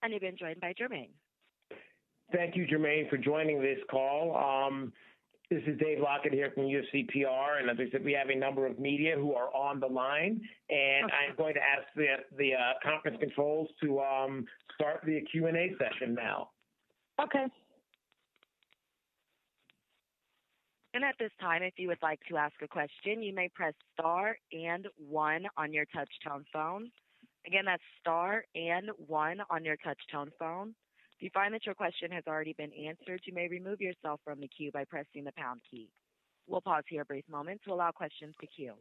And you've been joined by Germaine. Thank you, Germaine, for joining this call. This is Dave Lockett here from UFC PR, and as I said, we have a number of media who are on the line, and I'm going to ask the conference controls to start the Q&A session now. Okay. And at this time, if you would like to ask a question, you may press star and 1 on your touch-tone phone. Again, that's star and 1 on your touch-tone phone. If you find that your question has already been answered, you may remove yourself from the queue by pressing the pound key. We'll pause here a brief moment to allow questions to queue.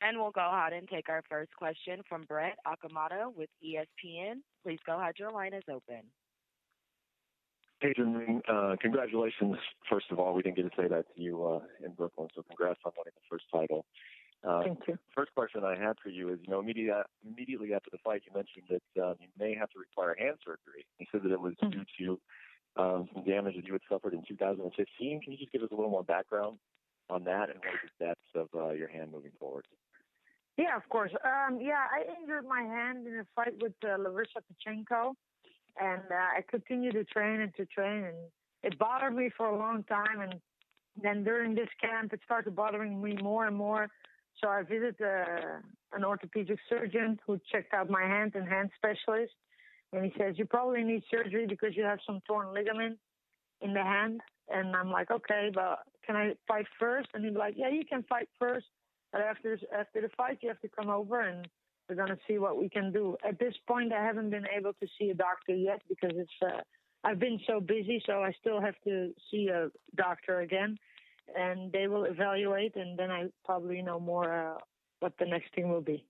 And we'll go ahead and take our first question from Brett Akamoto with ESPN. Please go ahead. Your line is open. Hey, Germaine. Congratulations, first of all. We didn't get to say that to you in Brooklyn, so congrats on winning the first title. Thank you. First question I had for you is, immediately after the fight, you mentioned that you may have to require hand surgery. You said that it was due to some damage that you had suffered in 2015. Can you just give us a little more background on that and what are the steps of your hand moving forward? Yeah, of course. I injured my hand in a fight with Larissa Pachenko, and I continued to train, and it bothered me for a long time. And then during this camp, it started bothering me more and more. So I visited an orthopedic surgeon who checked out my hand and hand specialist, and he says, you probably need surgery because you have some torn ligament in the hand. And I'm like, okay, but can I fight first? And he's like, yeah, you can fight first. But after the fight, you have to come over, and we're going to see what we can do. At this point, I haven't been able to see a doctor yet because I've been so busy, so I still have to see a doctor again. And they will evaluate, and then I probably know more what the next thing will be.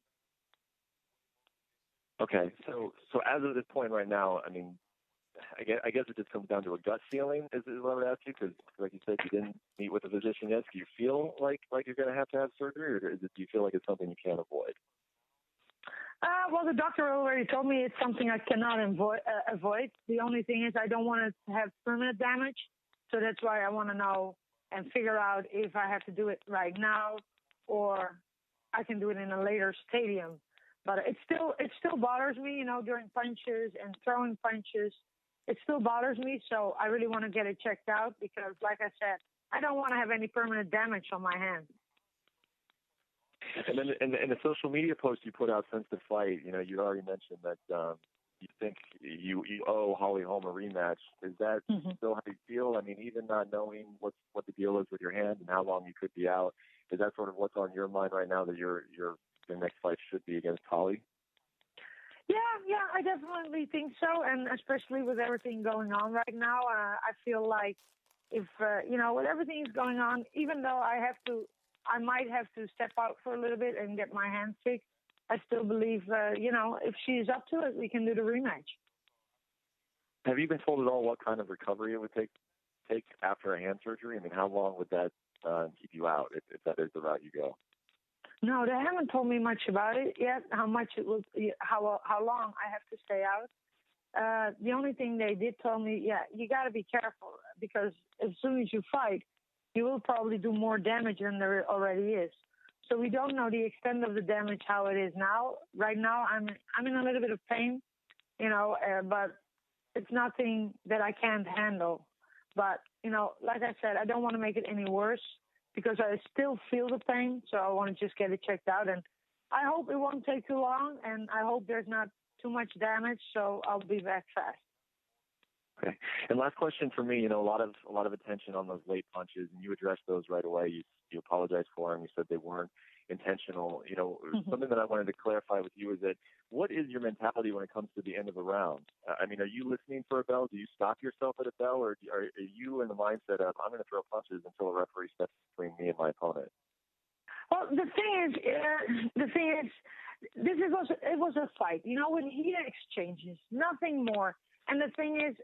Okay, so as of this point right now, I mean, I guess it just comes down to a gut feeling, is what I would ask you, because like you said, you didn't meet with a physician yet. Do you feel like you're going to have surgery, or do you feel like it's something you can't avoid? Well, the doctor already told me it's something I cannot avoid. The only thing is I don't want it to have permanent damage, so that's why I want to know and figure out if I have to do it right now or I can do it in a later stadium. But it still bothers me, during punches and throwing punches. It still bothers me, so I really want to get it checked out because, like I said, I don't want to have any permanent damage on my hand. And then in the social media post you put out since the fight, you already mentioned that you think you owe Holly Holm a rematch. Is that still how you feel? I mean, even not knowing what the deal is with your hand and how long you could be out, is that sort of what's on your mind right now, that your next fight should be against Holly? Yeah, I definitely think so, and especially with everything going on right now, I feel like if with everything is going on, even though I might have to step out for a little bit and get my hand fixed, I still believe, if she's up to it, we can do the rematch. Have you been told at all what kind of recovery it would take after a hand surgery? I mean, how long would that keep you out if that is the route you go? No, they haven't told me much about it yet, how long I have to stay out. The only thing they did tell me, you got to be careful because as soon as you fight, you will probably do more damage than there already is. So we don't know the extent of the damage, how it is now. Right now, I'm in a little bit of pain, but it's nothing that I can't handle. But, like I said, I don't want to make it any worse because I still feel the pain, so I want to just get it checked out. And I hope it won't take too long, and I hope there's not too much damage, so I'll be back fast. Okay. And last question for me, a lot of attention on those late punches, and you addressed those right away. You apologized for them. You said they weren't intentional. Something that I wanted to clarify with you is that what is your mentality when it comes to the end of a round? I mean, are you listening for a bell? Do you stop yourself at a bell, or are you in the mindset of I'm going to throw punches until a referee steps between me and my opponent? Well, the thing is, it was a fight. With heat exchanges, nothing more. And the thing is,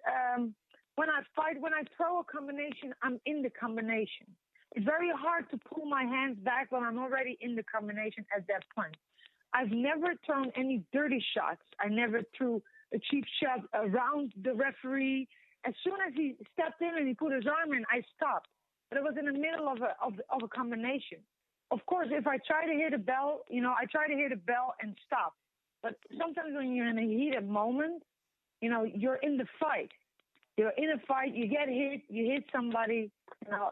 when I throw a combination, I'm in the combination. It's very hard to pull my hands back when I'm already in the combination at that point. I've never thrown any dirty shots. I never threw a cheap shot around the referee. As soon as he stepped in and he put his arm in, I stopped. But it was in the middle of a combination. Of course, if I try to hit a bell, I try to hit a bell and stop. But sometimes when you're in a heated moment, you're in the fight. You're in a fight, you get hit, you hit somebody.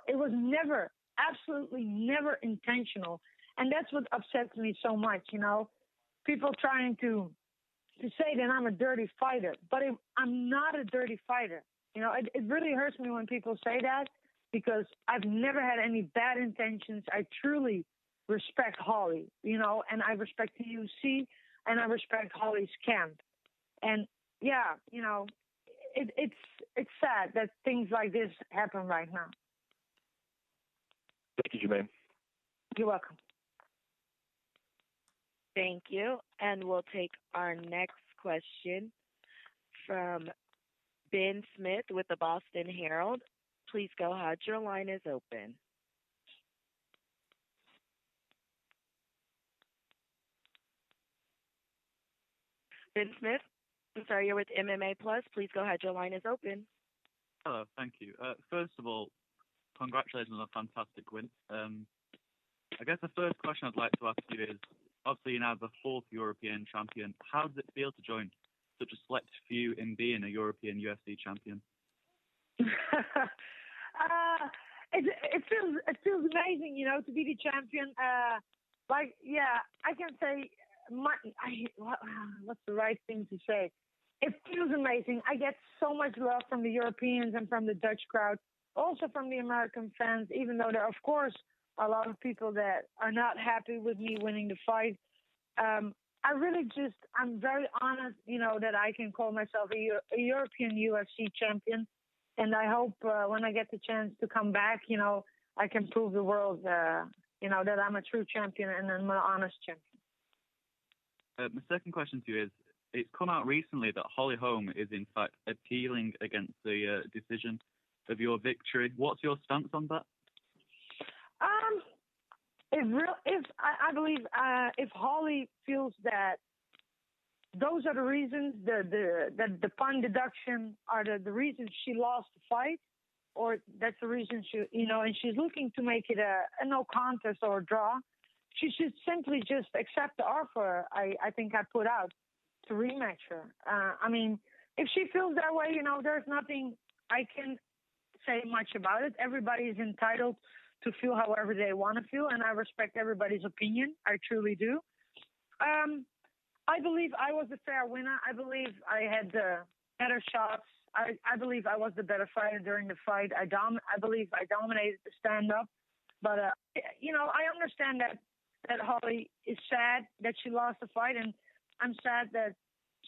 It was never, absolutely never intentional. And that's what upsets me so much, People trying to say that I'm a dirty fighter. But I'm not a dirty fighter. It really hurts me when people say that because I've never had any bad intentions. I truly respect Holly, and I respect the UFC, and I respect Holly's camp. And, yeah, it's sad that things like this happen right now. Thank you, Germaine. You're welcome. Thank you. And we'll take our next question from Ben Smith with the Boston Herald. Please go ahead. Your line is open. Ben Smith, I'm sorry, you're with MMA Plus. Please go ahead. Your line is open. Hello, thank you. First of all, congratulations on a fantastic win. I guess the first question I'd like to ask you is, obviously you're now the 4th European champion. How does it feel to join such a select few in being a European UFC champion? It feels amazing, to be the champion. I can say, what's the right thing to say? It feels amazing. I get so much love from the Europeans and from the Dutch crowd, also from the American fans, even though there are, of course, a lot of people that are not happy with me winning the fight. I'm very honored, that I can call myself a European UFC champion. And I hope when I get the chance to come back, I can prove the world, that I'm a true champion and I'm an honest champion. My second question to you is, it's come out recently that Holly Holm is in fact appealing against the decision of your victory. What's your stance on that? I believe if Holly feels that those are the reasons, the pun deduction are the reasons she lost the fight, or that's the reason she, and she's looking to make it a no contest or a draw, she should simply just accept the offer I think I put out to rematch her. If she feels that way, there's nothing I can say much about it. Everybody is entitled to feel however they want to feel, and I respect everybody's opinion. I truly do. I believe I was the fair winner. I believe I had the better shots. I believe I was the better fighter during the fight. I believe I dominated the stand-up. But, I understand that Holly is sad that she lost the fight, and I'm sad that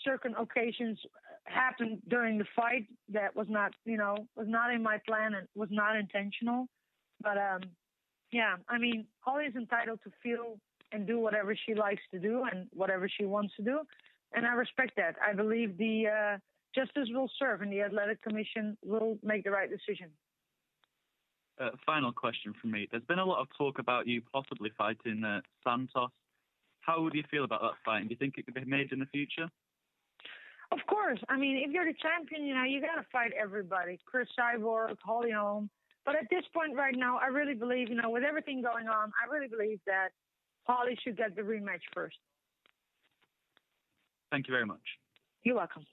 certain occasions happened during the fight that was not in my plan and was not intentional. But, Holly is entitled to feel and do whatever she likes to do and whatever she wants to do. And I respect that. I believe the justice will serve and the Athletic Commission will make the right decision. Final question from me. There's been a lot of talk about you possibly fighting Santos. How would you feel about that fight? Do you think it could be made in the future? Of course. If you're the champion, you got to fight everybody. Chris Cyborg, Holly Holm. But at this point right now, I really believe, with everything going on, I really believe that Holly should get the rematch first. Thank you very much. You're welcome.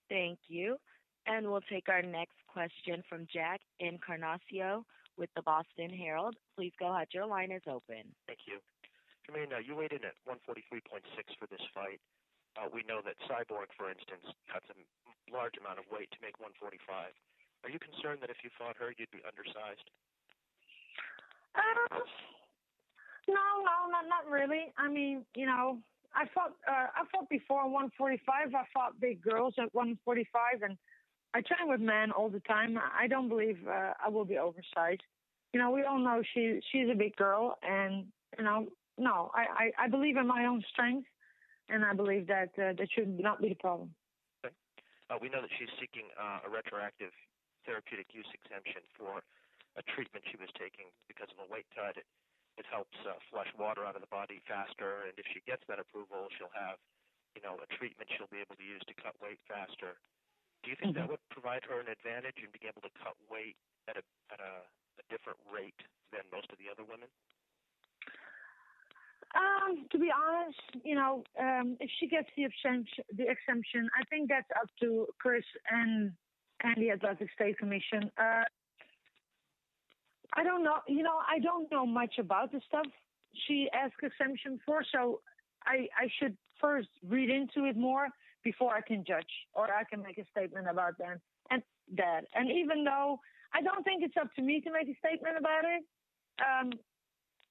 Thank you. And we'll take our next question from Jack Encarnacio with the Boston Herald. Please go ahead. Your line is open. Thank you. Germaine, you weighed in at 143.6 for this fight. We know that Cyborg, for instance, cuts a large amount of weight to make 145. Are you concerned that if you fought her, you'd be undersized? No, not really. I fought before at 145. I fought big girls at 145, and I train with men all the time. I don't believe I will be oversized. We all know she's a big girl, and no, I believe in my own strength, and I believe that should not be the problem. Okay. We know that she's seeking a retroactive therapeutic use exemption for a treatment she was taking because of a weight cut. it helps flush water out of the body faster, and if she gets that approval, she'll have, a treatment she'll be able to use to cut weight faster. Do you think that would provide her an advantage in being able to cut weight at a different rate than most of the other women? To be honest, if she gets the exemption, I think that's up to Chris and the Athletic State Commission. I don't know. I don't know much about the stuff she asked exemption for, so I should first read into it more before I can judge or I can make a statement about that. And even though I don't think it's up to me to make a statement about it,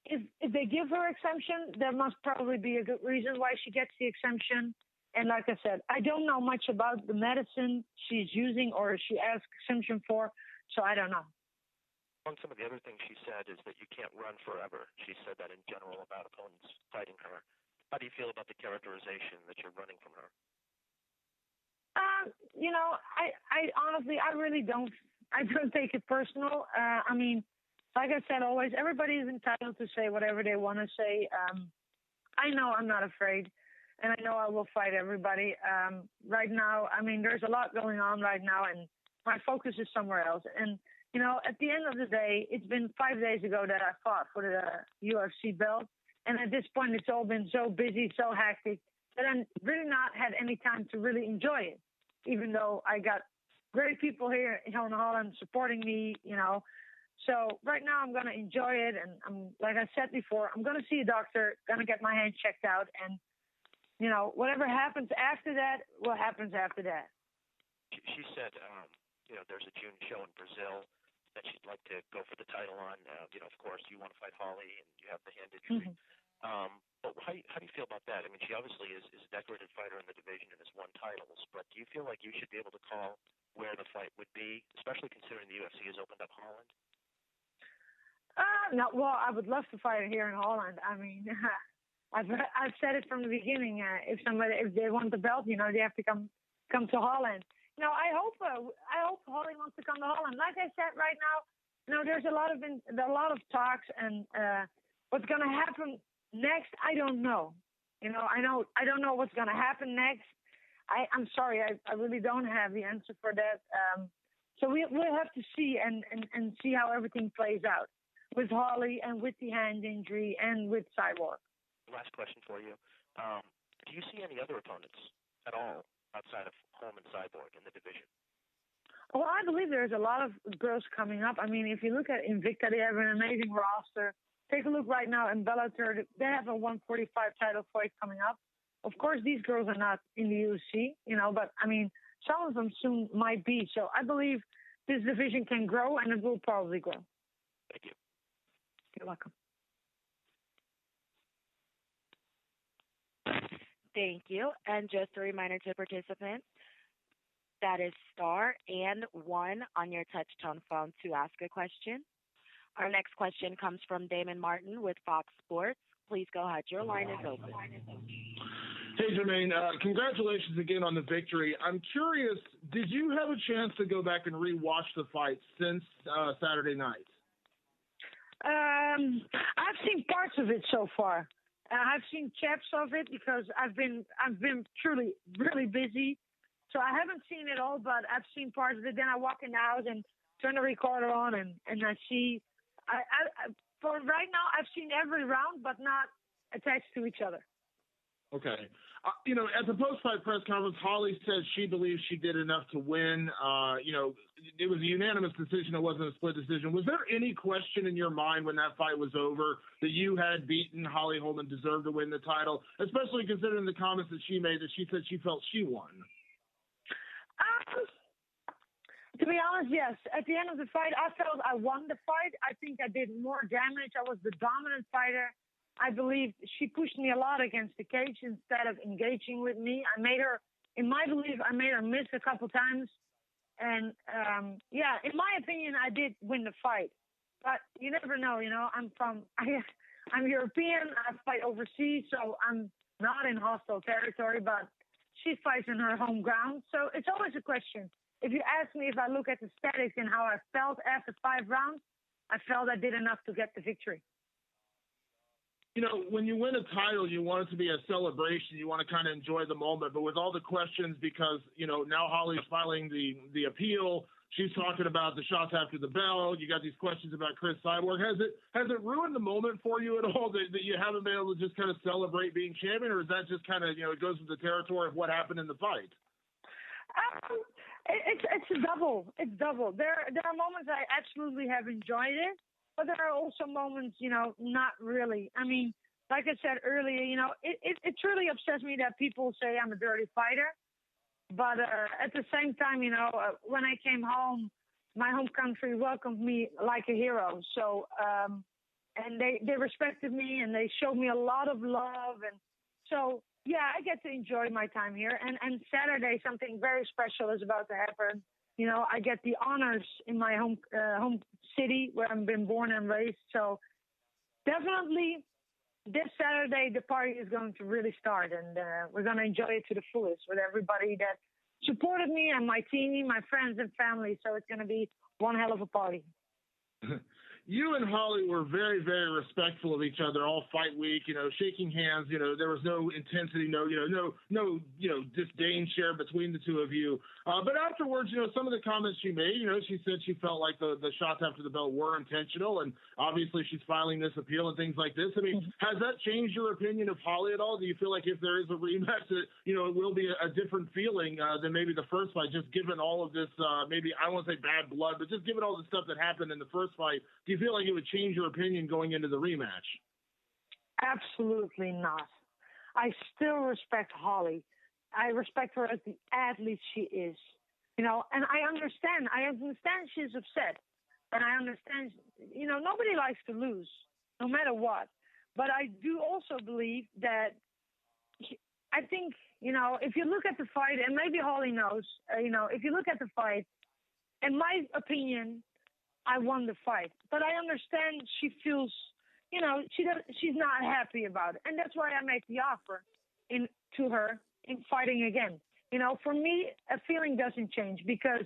if they give her exemption, there must probably be a good reason why she gets the exemption. And like I said, I don't know much about the medicine she's using or she asked exemption for, so I don't know. Among some of the other things she said is that you can't run forever. She said that in general about opponents fighting her. How do you feel about the characterization that you're running from her? I honestly, I really don't. I don't take it personal. I mean, like I said, always, everybody is entitled to say whatever they want to say. I know I'm not afraid, and I know I will fight everybody. Right now, I mean, there's a lot going on right now, and my focus is somewhere else. And, at the end of the day, it's been 5 days ago that I fought for the UFC belt. And at this point, it's all been so busy, so hectic, that I'm really not had any time to really enjoy it, even though I got great people here in Holland supporting me, So right now I'm going to enjoy it. And I'm, like I said before, I'm going to see a doctor, going to get my hand checked out. And, whatever happens after that, what happens after that. She said, there's a June show in Brazil that she'd like to go for the title on. Of course, you want to fight Holly and you have the hand injury. But how do you feel about that? I mean, she obviously is a decorated fighter in the division and has won titles, but do you feel like you should be able to call where the fight would be, especially considering the UFC has opened up Holland? No, well, I would love to fight here in Holland. I mean, I've said it from the beginning. If they want the belt, they have to come to Holland. I hope Holly wants to come to Holland. Like I said, right now, there's a lot of talks, and what's going to happen next, I don't know. I don't know what's going to happen next. I'm sorry, I really don't have the answer for that. So we'll have to see and see how everything plays out with Holly and with the hand injury and with Cyborg. Last question for you. Do you see any other opponents at all outside of Holm and Cyborg in the division? Well, I believe there's a lot of girls coming up. I mean, if you look at Invicta, they have an amazing roster. Take a look right now in Bellator. They have a 145 title fight coming up. Of course, these girls are not in the UFC, but I mean, some of them soon might be. So I believe this division can grow, and it will probably grow. Thank you. You're welcome. Thank you. And just a reminder to participants, that is star and 1 on your touch-tone phone to ask a question. Our next question comes from Damon Martin with Fox Sports. Please go ahead. Your line is open. Hey, Germaine. Congratulations again on the victory. I'm curious, did you have a chance to go back and re-watch the fight since Saturday night? I've seen parts of it so far. I've seen chaps of it because I've been truly really busy, so I haven't seen it all. But I've seen parts of it. Then I walk in the house and turn the recorder on, and I see. For right now, I've seen every round, but not attached to each other. Okay. At the post-fight press conference, Holly said she believes she did enough to win. It was a unanimous decision. It wasn't a split decision. Was there any question in your mind when that fight was over that you had beaten Holly Holm and deserved to win the title, especially considering the comments that she made that she said she felt she won? To be honest, yes. At the end of the fight, I felt I won the fight. I think I did more damage. I was the dominant fighter. I believe she pushed me a lot against the cage instead of engaging with me. In my belief, I made her miss a couple times. And, in my opinion, I did win the fight. But you never know, I'm European. I fight overseas, so I'm not in hostile territory, but she fights in her home ground. So it's always a question. If you ask me if I look at the statistics and how I felt after 5 rounds, I felt I did enough to get the victory. when you win a title, you want it to be a celebration. You want to kind of enjoy the moment. But with all the questions, because, now Holly's filing the appeal, she's talking about the shots after the bell. You got these questions about Chris Cyborg. Has it ruined the moment for you at all that you haven't been able to just kind of celebrate being champion? Or is that just kind of, it goes with the territory of what happened in the fight? It's double. It's double. There are moments I absolutely have enjoyed it, but there are also moments, not really. I mean, like I said earlier, it truly upsets me that people say I'm a dirty fighter. But at the same time, when I came home, my home country welcomed me like a hero. So, and they respected me and they showed me a lot of love. And so, yeah, I get to enjoy my time here. And Saturday, something very special is about to happen. I get the honors in my home city where I've been born and raised. So definitely this Saturday, the party is going to really start, and we're going to enjoy it to the fullest with everybody that supported me and my team, my friends and family. So it's going to be one hell of a party. You and Holly were very, very respectful of each other all fight week, shaking hands. There was no intensity, no disdain shared between the two of you. But afterwards, some of the comments she made, she said she felt like the shots after the bell were intentional, and obviously she's filing this appeal and things like this. I mean, has that changed your opinion of Holly at all? Do you feel like if there is a rematch that, it will be a different feeling than maybe the first fight, just given all of this, maybe I won't say bad blood, but just given all the stuff that happened in the first fight, do you feel like it would change your opinion going into the rematch? Absolutely not. I still respect Holly. I respect her as the athlete she is. And I understand. She's upset. And I understand, nobody likes to lose, no matter what. But I do also believe that, I think, if you look at the fight, and maybe Holly knows, if you look at the fight, in my opinion, I won the fight, but I understand she feels, she's not happy about it, and that's why I make the offer to her in fighting again. For me, a feeling doesn't change because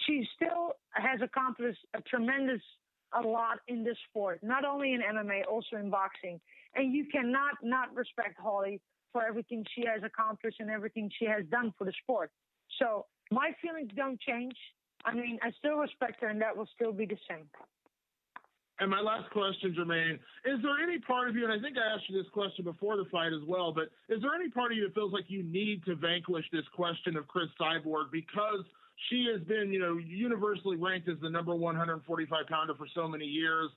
she still has accomplished a lot in this sport, not only in MMA, also in boxing, and you cannot not respect Holly for everything she has accomplished and everything she has done for the sport. So my feelings don't change. I mean, I still respect her, and that will still be the same. And my last question, Germaine, is there any part of you, and I think I asked you this question before the fight as well, but is there any part of you that feels like you need to vanquish this question of Chris Cyborg because she has been, universally ranked as the number 145-pounder for so many years?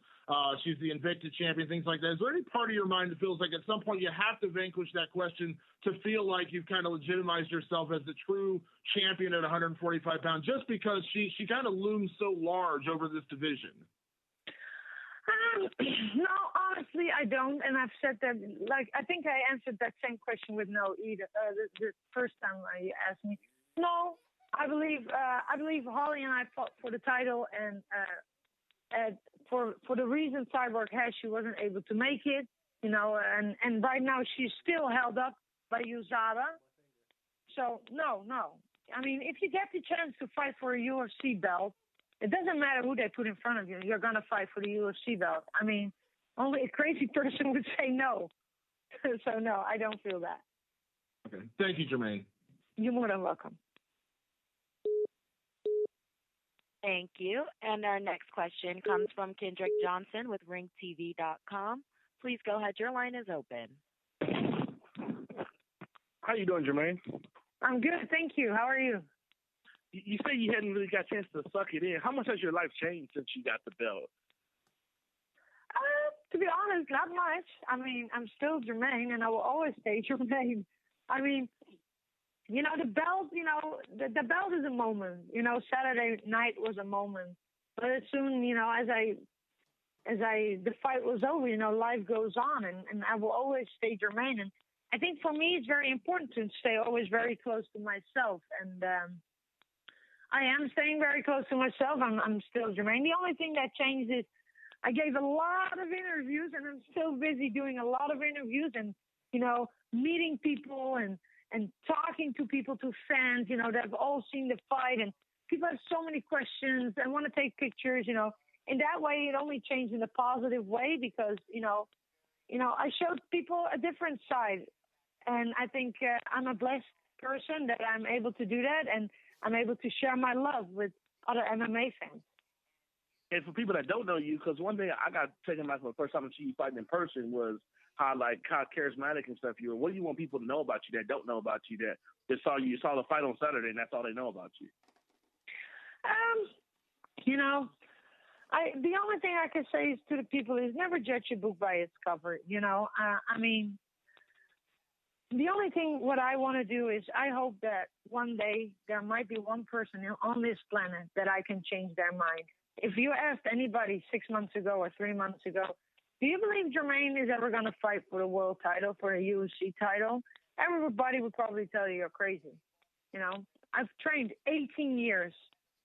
She's the Invicta champion, things like that. Is there any part of your mind that feels like at some point you have to vanquish that question to feel like you've kind of legitimized yourself as the true champion at 145 pounds just because she kind of looms so large over this division? No, honestly, I don't. And I've said that, I think I answered that same question with no either the first time you asked me. No, I believe Holly and I fought for the title, and for the reason Cyborg has, she wasn't able to make it, and right now she's still held up by USADA. So no. I mean, if you get the chance to fight for a UFC belt, it doesn't matter who they put in front of you. You're going to fight for the UFC belt. I mean, only a crazy person would say no. So no, I don't feel that. Okay. Thank you, Germaine. You're more than welcome. Thank you. And our next question comes from Kendrick Johnson with ringtv.com. Please go ahead. Your line is open. How you doing, Germaine? I'm good, thank you. How are you? You say you hadn't really got a chance to suck it in. How much has your life changed since you got the belt? To be honest, not much. I mean, I'm still Germaine, and I will always stay Germaine. I mean, the belt, the belt is a moment. Saturday night was a moment. But as soon, the fight was over, life goes on, and I will always stay Germaine. And I think for me, it's very important to stay always very close to myself. And I am staying very close to myself. I'm still Germaine. The only thing that changed is I gave a lot of interviews, and I'm still busy doing a lot of interviews and, meeting people and talking to people, to fans, that have all seen the fight. And people have so many questions and want to take pictures, In that way, it only changed in a positive way because, I showed people a different side. And I think I'm a blessed person that I'm able to do that, and I'm able to share my love with other MMA fans. And for people that don't know you, because one thing I got taken back for the first time to see you fighting in person was how charismatic and stuff you were. What do you want people to know about you that don't know about you, that just saw the fight on Saturday and that's all they know about you? The only thing I can say is to the people is never judge a book by its cover. The only thing what I want to do is I hope that one day there might be one person on this planet that I can change their mind. If you asked anybody 6 months ago or 3 months ago, do you believe Germaine is ever going to fight for the world title, for a UFC title? Everybody would probably tell you you're crazy. I've trained 18 years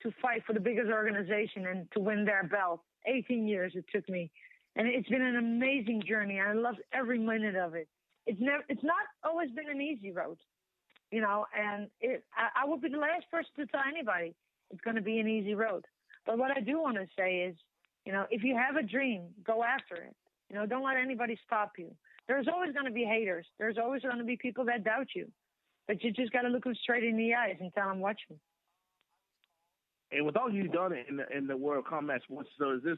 to fight for the biggest organization and to win their belt. 18 years it took me. And it's been an amazing journey. I loved every minute of it. It's not always been an easy road, and I would be the last person to tell anybody it's going to be an easy road. But what I do want to say is, if you have a dream, go after it. Don't let anybody stop you. There's always going to be haters. There's always going to be people that doubt you. But you just got to look them straight in the eyes and tell them, watch me. And with all you've done in the world of combat sports, so is this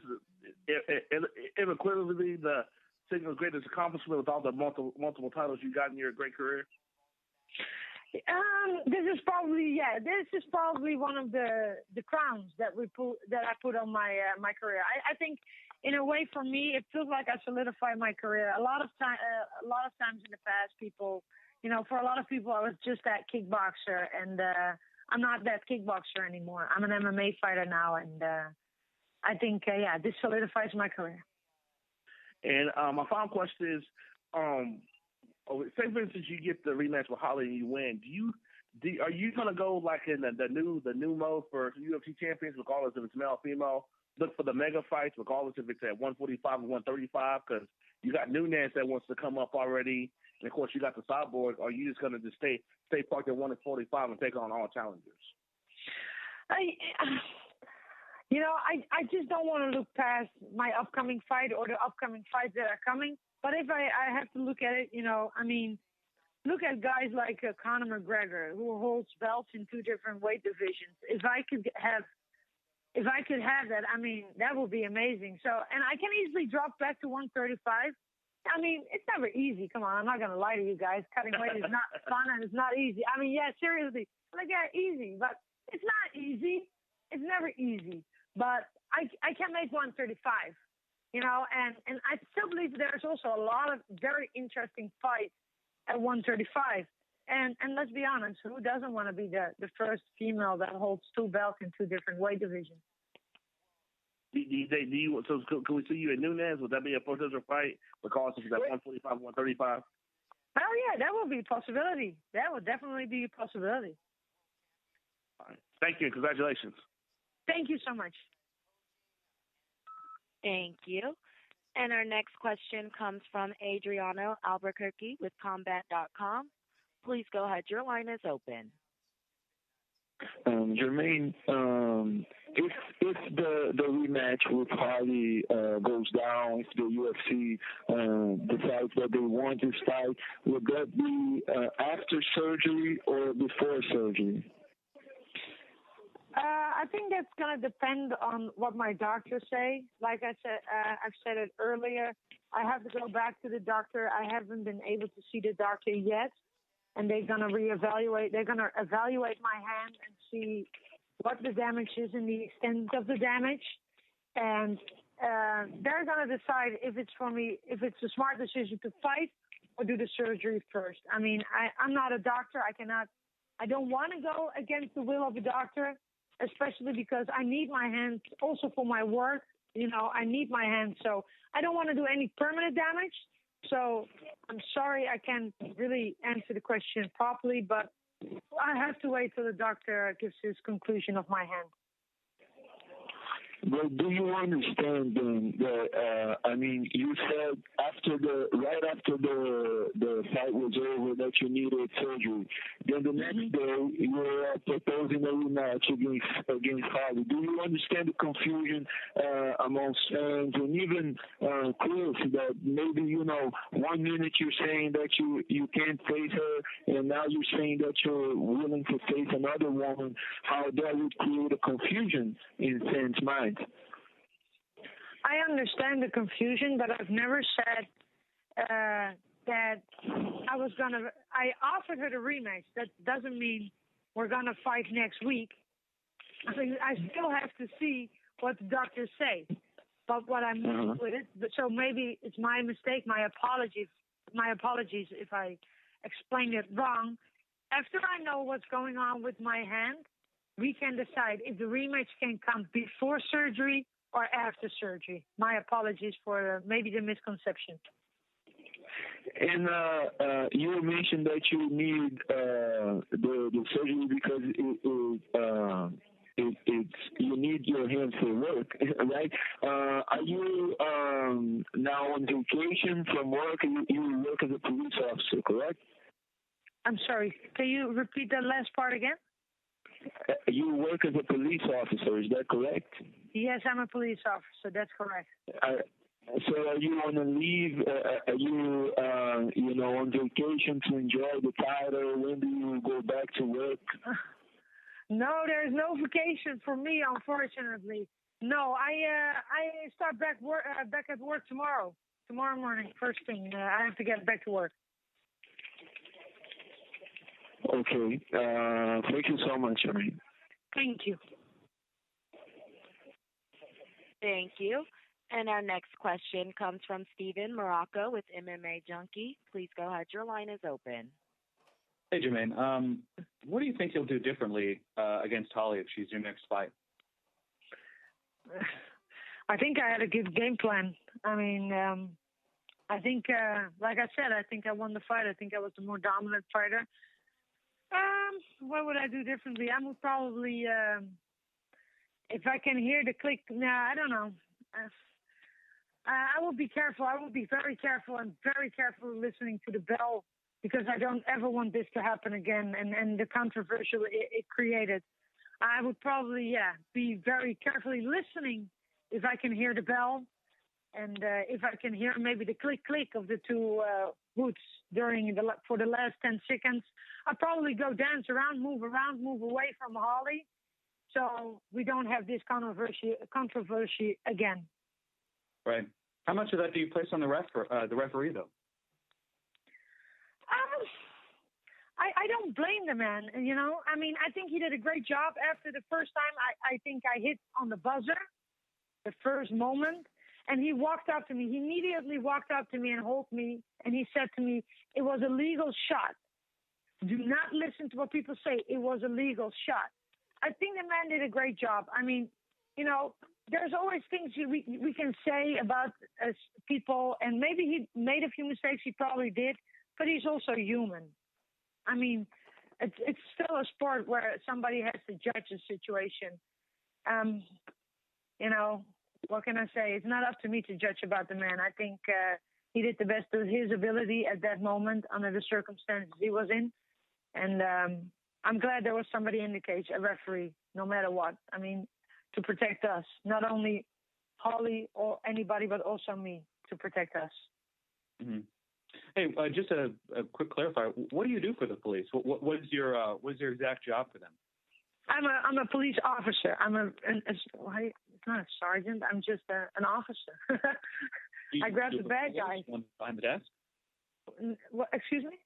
equivalently the single greatest accomplishment with all the multiple titles you got in your great career? This is probably one of the crowns that I put on my career. I think in a way for me it feels like I solidified my career. A lot of times in the past, people, for a lot of people I was just that kickboxer, and I'm not that kickboxer anymore. I'm an MMA fighter now, and I think this solidifies my career. And my final question is, say for instance you get the rematch with Holly and you win, are you gonna go like in the new mode for UFC champions, regardless if it's male or female? Look for the mega fights, regardless if it's at 145 or 135, because you got Nunes that wants to come up already, and of course you got the Cyborg. Are you just gonna just stay parked at 145 and take on all challengers? I just don't want to look past my upcoming fight or the upcoming fights that are coming. But if I have to look at it, look at guys like Conor McGregor, who holds belts in 2 different weight divisions. If I could have that, that would be amazing. So, and I can easily drop back to 135. It's never easy. Come on, I'm not going to lie to you guys. Cutting weight is not fun and it's not easy. Seriously. Easy, but it's not easy. It's never easy. But I can make 135, and I still believe there's also a lot of very interesting fights at 135. And let's be honest, who doesn't want to be the first female that holds 2 belts in 2 different weight divisions? So can we see you in Nunes? Would that be a potential fight because of that 145, 135? Oh yeah, that would be a possibility. That would definitely be a possibility. All right. Thank you and congratulations. Thank you so much. Thank you. And our next question comes from Adriano Albuquerque with Combat.com. Please go ahead. Your line is open. Germaine, if the rematch with Hardy goes down, if the UFC decides that they want this fight, would that be after surgery or before surgery? I think that's going to depend on what my doctors say. Like I said, I've said it earlier. I have to go back to the doctor. I haven't been able to see the doctor yet, and they're going to reevaluate. They're going to evaluate my hand and see what the damage is and the extent of the damage, and they're going to decide if it's for me, if it's a smart decision to fight or do the surgery first. I'm not a doctor. I don't want to go against the will of a doctor, especially because I need my hands also for my work. I need my hands, so I don't want to do any permanent damage. So I'm sorry I can't really answer the question properly, but I have to wait till the doctor gives his conclusion of my hand. But do you understand then that I mean, you said right after the fight was over that you needed surgery. Then the next day you were proposing a rematch against Holly. Do you understand the confusion amongst fans and even Chris that maybe 1 minute you're saying that you can't face her and now you're saying that you're willing to face another woman? How that would create a confusion in fans' minds. I understand the confusion, but I've never said that I offered her the rematch. That doesn't mean we're going to fight next week. I think I still have to see what the doctors say. But what I meant with it, so maybe it's my mistake, my apologies if I explained it wrong. After I know what's going on with my hand, we can decide if the rematch can come before surgery or after surgery. My apologies for maybe the misconception. And you mentioned that you need the surgery because you need your hands for work, right? Are you now on vacation from work? You work as a police officer, correct? I'm sorry. Can you repeat that last part again? You work as a police officer, is that correct? Yes, I'm a police officer. That's correct. So are you on a leave? Are you, on vacation to enjoy the title? When do you go back to work? No, there's no vacation for me, unfortunately. No, I start back at work tomorrow morning, first thing. I have to get back to work. Okay. Thank you so much, Germaine. Thank you. Thank you. And our next question comes from Steven Morocco with MMA Junkie. Please go ahead. Your line is open. Hey, Germaine. What do you think you'll do differently against Holly if she's your next fight? I think I had a good game plan. I mean, I think, like I said, I think I won the fight. I think I was the more dominant fighter. What would I do differently? I would probably, if I can hear the click, I don't know. I will be careful. I will be very careful and very careful listening to the bell because I don't ever want this to happen again and the controversial it created. I would probably, be very carefully listening if I can hear the bell and if I can hear maybe the click of the two boots for the last 10 seconds. I'll probably go dance around, move away from Holly so we don't have this controversy again. Right. How much of that do you place on the referee, though? I don't blame the man, I mean, I think he did a great job. After the first time, I think I hit on the buzzer, the first moment, and he walked up to me. He immediately walked up to me and held me, and he said to me, it was a legal shot. Do not listen to what people say. It was a legal shot. I think the man did a great job. I mean, there's always things we can say about people, and maybe he made a few mistakes. He probably did, but he's also human. I mean, it's still a sport where somebody has to judge a situation. What can I say? It's not up to me to judge about the man. I think he did the best of his ability at that moment under the circumstances he was in. And I'm glad there was somebody in the cage, a referee, no matter what. I mean, to protect us, not only Holly or anybody, but also me, to protect us. Mm-hmm. Hey, just a quick clarifier. What do you do for the police? What is your exact job for them? I'm a police officer. It's not a sergeant. I'm just an officer. I grab the bad guys. Behind the desk? What, excuse me?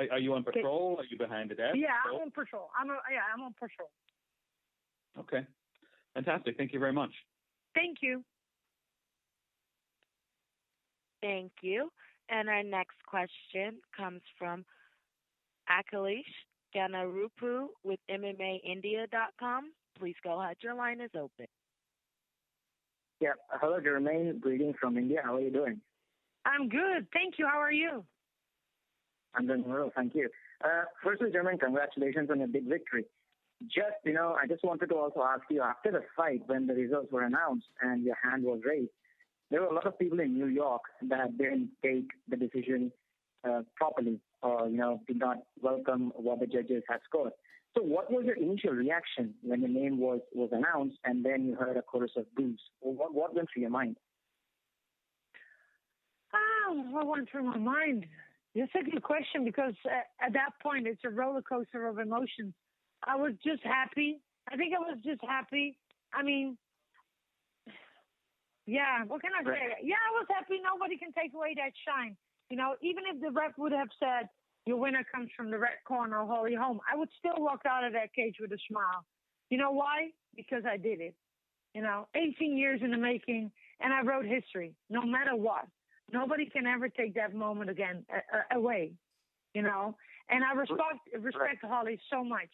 Are you on patrol? Are you behind the desk? Yeah, I'm on patrol. I'm on patrol. Okay. Fantastic. Thank you very much. Thank you. Thank you. And our next question comes from Akhilesh Ganarupu with MMAindia.com. Please go ahead. Your line is open. Yeah. Hello, Germaine. Greetings from India. How are you doing? I'm good. Thank you. How are you? I'm doing well. Thank you. Firstly, Germaine, congratulations on a big victory. I just wanted to also ask you, after the fight, when the results were announced and your hand was raised, there were a lot of people in New York that didn't take the decision properly, or did not welcome what the judges had scored. So what was your initial reaction when your name was announced and then you heard a chorus of boos? What went through your mind? What went through my mind? It's a good question, because at that point, it's a roller coaster of emotions. I was just happy. I think I was just happy. I mean, yeah, what can I say? Yeah, I was happy. Nobody can take away that shine. Even if the ref would have said, your winner comes from the red corner, Holly Holm, I would still walk out of that cage with a smile. You know why? Because I did it. 18 years in the making, and I wrote history, no matter what. Nobody can ever take that moment again away, And I respect Holly so much,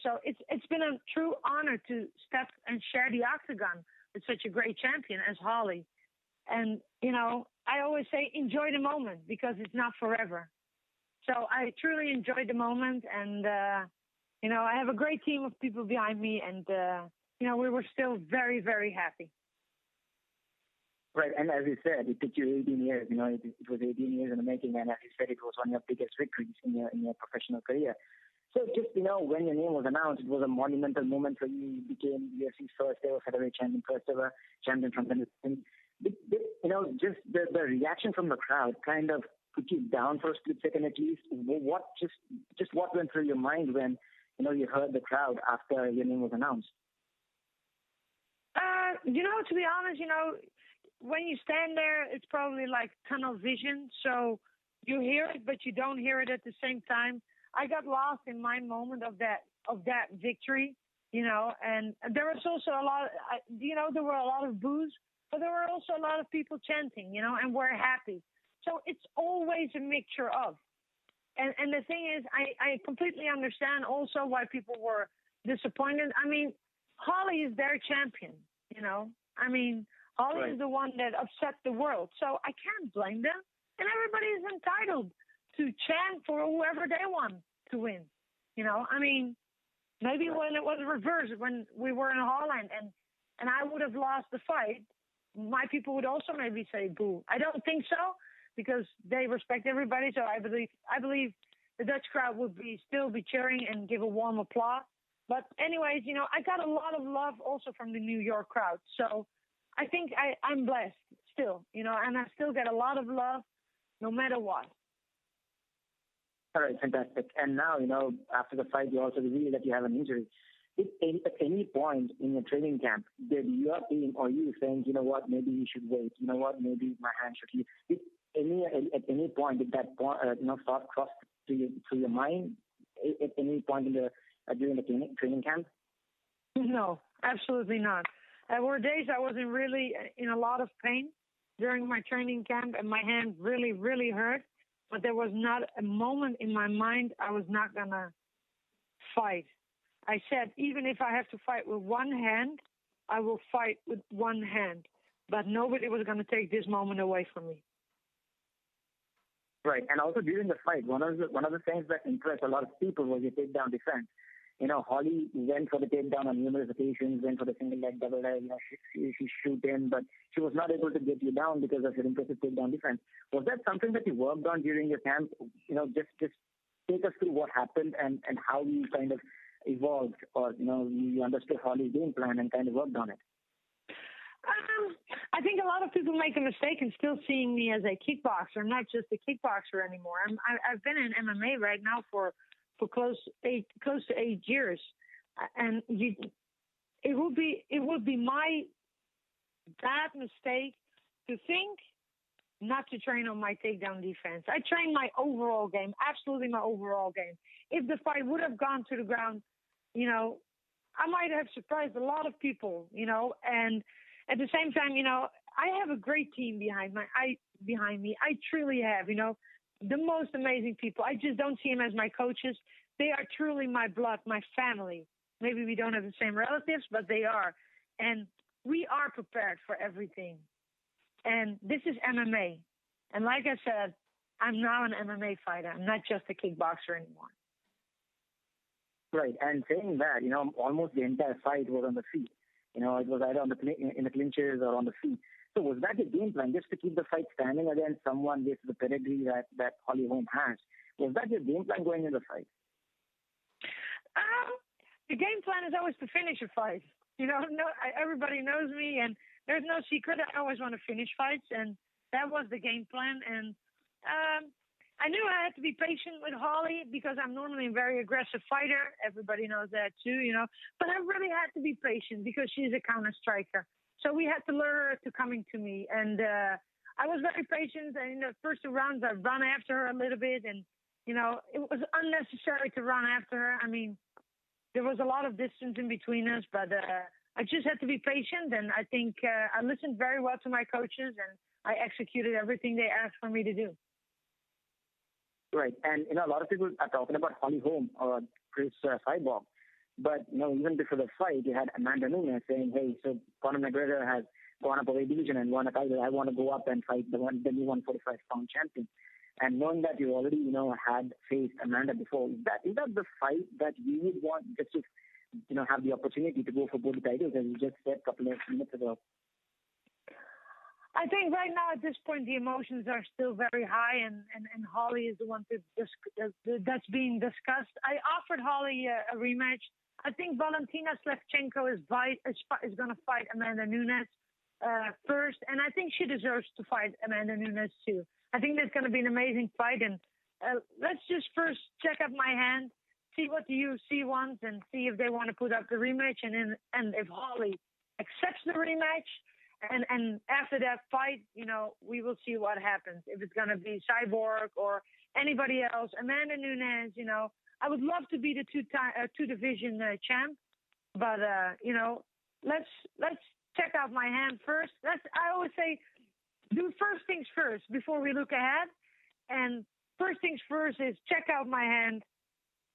So it's been a true honor to step and share the octagon with such a great champion as Holly. And, I always say enjoy the moment, because it's not forever. So I truly enjoyed the moment, and, I have a great team of people behind me, and, we were still very, very happy. Right, and as you said, it took you 18 years. It was 18 years in the making, and as you said, it was one of your biggest victories in your professional career. So just, when your name was announced, it was a monumental moment for you. You became UFC's first ever featherweight champion, first ever champion from the just the reaction from the crowd kind of put you down for a split second at least. What went through your mind when, you heard the crowd after your name was announced? To be honest, when you stand there, it's probably like tunnel vision. So you hear it, but you don't hear it at the same time. I got lost in my moment of that victory, and there was also a lot, there were a lot of boos, but there were also a lot of people chanting, and we're happy. So it's always a mixture of. And the thing is, I completely understand also why people were disappointed. I mean, Holly is their champion, Holly is the one that upset the world. So I can't blame them. And everybody is entitled to chant for whoever they want to win. Maybe when it was reversed, when we were in Holland and I would have lost the fight, my people would also maybe say boo. I don't think so, because they respect everybody. So I believe the Dutch crowd would still be cheering and give a warm applause. But anyways, I got a lot of love also from the New York crowd. So I think I'm blessed still, and I still get a lot of love no matter what. All right, fantastic. And now, after the fight, you also revealed that you have an injury. At any point in your training camp, did your team or you saying, maybe you should wait, maybe my hand should heal? At any point did that thought cross through your mind? At any point during the training camp? No, absolutely not. There were days I was in a lot of pain during my training camp, and my hand really, really hurt. But there was not a moment in my mind I was not going to fight. I said, even if I have to fight with one hand, I will fight with one hand. But nobody was going to take this moment away from me. Right, and also during the fight, one of the things that impressed a lot of people was your takedown defense. Holly went for the takedown on numerous occasions, went for the single leg, double leg. She shoot in, but she was not able to get you down because of your impressive takedown defense. Was that something that you worked on during your camp? Just take us through what happened and how you kind of evolved, or you understood Holly's game plan and kind of worked on it. I think a lot of people make a mistake in still seeing me as a kickboxer, not just a kickboxer anymore. I've been in MMA right now for close to 8 years, and it would be my bad mistake to think not to train on my takedown defense. I train my overall game, absolutely my overall game. If the fight would have gone to the ground, I might have surprised a lot of people, and at the same time, I have a great team behind me. I truly have, the most amazing people. I just don't see them as my coaches. They are truly my blood, my family. Maybe we don't have the same relatives, but they are. And we are prepared for everything. And this is MMA. And like I said, I'm now an MMA fighter. I'm not just a kickboxer anymore. Right, and saying that, almost the entire fight was on the feet. It was either in the clinches or on the feet. So was that your game plan, just to keep the fight standing against someone with the pedigree that Holly Holm has? Was that your game plan going into the fight? The game plan is always to finish a fight. Everybody knows me, and there's no secret. I always want to finish fights, and that was the game plan. And I knew I had to be patient with Holly because I'm normally a very aggressive fighter. Everybody knows that too, But I really had to be patient because she's a counter striker. So we had to lure her to coming to me. And I was very patient. And in the first two rounds, I run after her a little bit. And, it was unnecessary to run after her. I mean, there was a lot of distance in between us, but I just had to be patient. And I think I listened very well to my coaches, and I executed everything they asked for me to do. Right, and a lot of people are talking about Holly Holm or Chris Cyborg, but even before the fight, you had Amanda Nunes saying, "Hey, so Conor McGregor has gone up a weight division and won a title. I want to go up and fight the new 145-pound champion." And knowing that you already had faced Amanda before, is that the fight that you would want just to have the opportunity to go for both titles, as you just said a couple of minutes ago? I think right now at this point the emotions are still very high, and Holly is the one that's being discussed. I offered Holly a rematch. I think Valentina Shevchenko is going to fight Amanda Nunes first, and I think she deserves to fight Amanda Nunes too. I think that's going to be an amazing fight, and let's just first check up my hand, see what the UFC wants, and see if they want to put up the rematch, and if Holly accepts the rematch. And after that fight, we will see what happens. If it's going to be Cyborg or anybody else, Amanda Nunes, I would love to be the two-division champ. But, let's check out my hand first. I always say, do first things first before we look ahead. And first things first is check out my hand,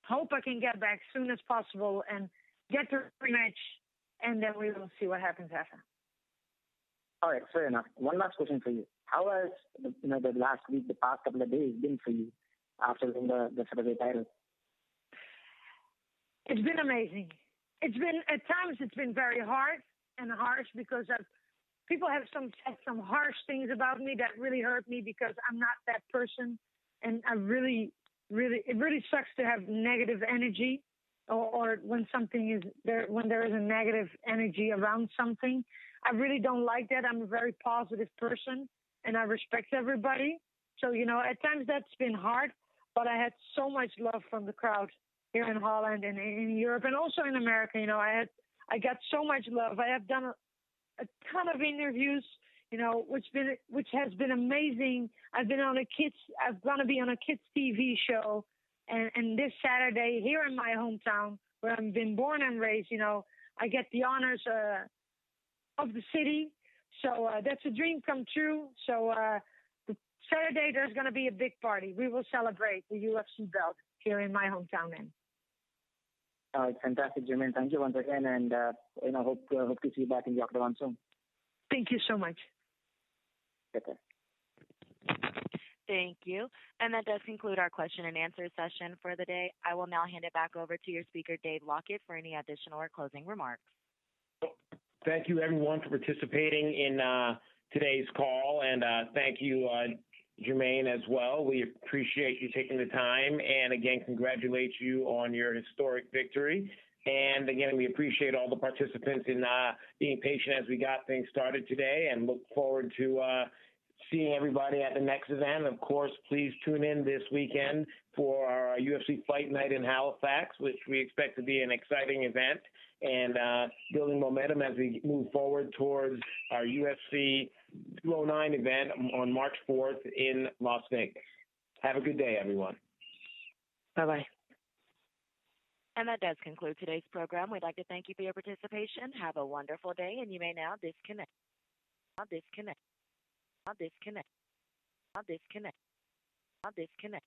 hope I can get back as soon as possible and get the rematch, and then we will see what happens after. All right, fair enough. One last question for you. How has the last week, the past couple of days been for you after winning the Saturday title? It's been amazing. At times it's been very hard and harsh because people have said some harsh things about me that really hurt me because I'm not that person, and it really sucks to have negative energy or when something is there, when there is a negative energy around something. I really don't like that. I'm a very positive person, and I respect everybody. So, at times that's been hard, but I had so much love from the crowd here in Holland and in Europe and also in America. I got so much love. I have done a ton of interviews, which has been amazing. I'm going to be on a kids TV show, and this Saturday here in my hometown where I've been born and raised, I get the honors of the city. So that's a dream come true. So the Saturday there's going to be a big party. We will celebrate the UFC belt here in my hometown then. It's fantastic, Germaine. Thank you once again, and hope to see you back in the octagon soon. Thank you so much. Okay. Thank you. And that does conclude our question and answer session for the day. I will now hand it back over to your speaker, Dave Lockett, for any additional or closing remarks. Thank you, everyone, for participating in today's call, and thank you, Germaine, as well. We appreciate you taking the time, and again, congratulate you on your historic victory. And again, we appreciate all the participants in being patient as we got things started today, and look forward to seeing everybody at the next event. Of course, please tune in this weekend for our UFC Fight Night in Halifax, which we expect to be an exciting event and building momentum as we move forward towards our UFC 209 event on March 4th in Las Vegas. Have a good day, everyone. Bye-bye. And that does conclude today's program. We'd like to thank you for your participation. Have a wonderful day, and you may now disconnect. Now disconnect. Now disconnect. Now disconnect. Now disconnect.